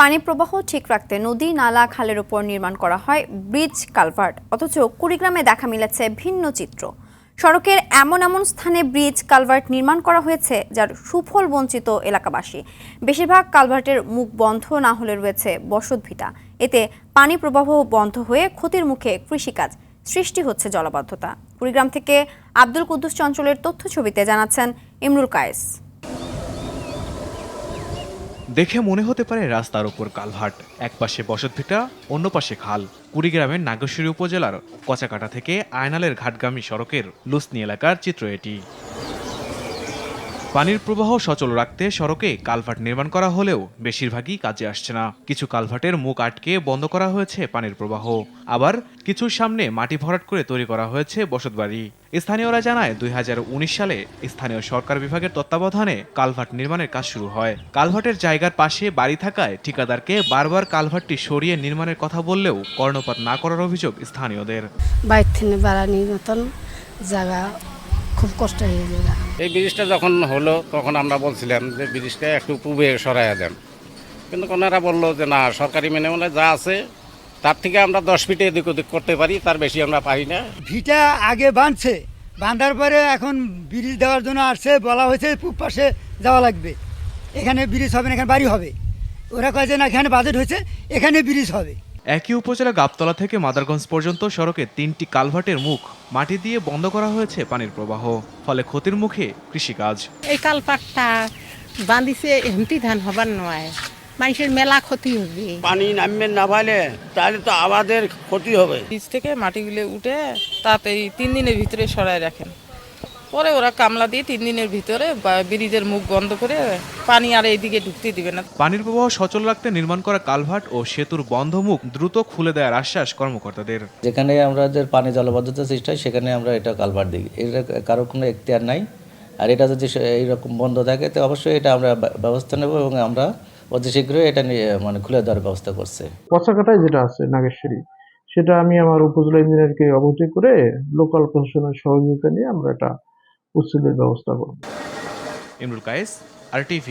পানি প্রবাহ ঠিক রাখতে নদী নালা খালের উপর নির্মাণ করা হয় ব্রিজ কালভার্ট, অথচ কুড়িগ্রামে দেখা মিলেছে ভিন্ন চিত্র। সড়কের এমন এমন স্থানে ব্রিজ কালভার্ট নির্মাণ করা হয়েছে যার সুফল বঞ্চিত এলাকাবাসী। বেশিরভাগ কালভার্টের মুখ বন্ধ না হলে রয়েছে বসতভিটা। এতে পানি প্রবাহ বন্ধ হয়ে ক্ষতির মুখে কৃষিকাজ, সৃষ্টি হচ্ছে জলাবদ্ধতা। কুড়িগ্রাম থেকে আব্দুল কুদ্দুস চঞ্চলের তথ্য ছবিতে জানাচ্ছেন ইমরুল কায়েস। দেখে মনে হতে পারে রাস্তার ওপর কালভার্ট, এক পাশে বসতভিটা, অন্য পাশে খাল। কুড়িগ্রামের নাগেশ্বরী উপজেলার কচাকাটা থেকে আয়নালের ঘাটগামী সড়কের লুসনি এলাকার চিত্র এটি। পানির প্রবাহ সচল রাখতে সড়কে কালভার্ট নির্মাণ করা হলেও বেশিরভাগই কাজে আসছে না। কিছু কালভার্টের মুখ আটকে বন্ধ করা হয়েছে পানির প্রবাহ, আবার কিছুর সামনে মাটি ভরাট করে তৈরি করা হয়েছে বসতবাড়ি। স্থানীয়রা জানায় ২০১৯ সালে স্থানীয় সরকার বিভাগের তত্ত্বাবধানে কালভার্ট নির্মাণের কাজ শুরু হয়। কালভার্টের জায়গার পাশে বাড়ি থাকায় ঠিকাদারকে বারবার কালভার্টটি সরিয়ে নির্মাণের কথা বললেও কর্ণপাত না করার অভিযোগ স্থানীয়দের। বাইর থেকে বাড়ানি মতন জায়গা খুব কষ্ট হয়ে যায়। এই ব্রিজটা যখন হলো তখন আমরা বলছিলাম যে ব্রিজটা একটু পূবে সরাইয়া দেন, কিন্তু ওনারা বললো যে না, সরকারি মেনে যা আছে তার থেকে আমরা 10 ফিটে এদিক ওদিক করতে পারি, তার বেশি আমরা পারি না। ভিটা আগে বাঁধছে, বাঁধার পরে এখন ব্রিজ দেওয়ার জন্য আসছে, বলা হয়েছে পূব পাশে যাওয়া লাগবে, এখানে ব্রিজ হবে না, এখানে বাড়ি হবে। ওরা কয় যে না, এখানে বাজেট হয়েছে, এখানে ব্রিজ হবে। একই উপজেলা গাবতলা থেকে মাদারগঞ্জ পর্যন্ত সড়কে 3টি কালভার্টের মুখ মাটি দিয়ে বন্ধ করা হয়েছে পানির প্রবাহ, ফলে ক্ষতির মুখে কৃষিকাজ। এই কালপাটটা বাঁধিছে এমতি ধান হবার নয়, মানুষের মেলা ক্ষতি হবে। পানি নামবে না পাইলে তাহলে তো আমাদের ক্ষতি হবে। বীজ থেকে মাটিগুলো উঠে তাড়াতাড়ি 3 দিনের ভিতরে সরায় রাখেন, পরে ওরা কামলা দিয়ে 3 দিনের ভিতরে ব্রিজের মুখ বন্ধ করে পানি আর এইদিকে ঢুকতে দিবে না। পানির প্রবাহ সচল রাখতে নির্মাণ করা কালভার্ট ও সেতুর বন্ধ মুখ দ্রুত খুলে দেওয়ার আশ্বাস কর্মকর্তাদের। যেখানে আমাদের পানি জলবদ্ধতা সৃষ্টি হয় সেখানে আমরা এটা কালভার্ট দিই, এটা কারো কোনো এখতিয়ার নাই। আর এটা যদি এইরকম বন্ধ থাকে তো অবশ্যই এটা আমরা ব্যবস্থা নেব এবং আমরা অতি শীঘ্রই এটা খুলে দেওয়ার ব্যবস্থা করছে। কচাকাটায় যেটা আছে নাগেশ্বরী, সেটা আমি আমার উপজেলা ইঞ্জিনিয়ারকে অবহিত করে লোকাল প্রশাসনের সহযোগিতা নিয়ে আমরা এটা উচ্ছেদের ব্যবস্থা করব। ইমরুল কায়েস, RTV।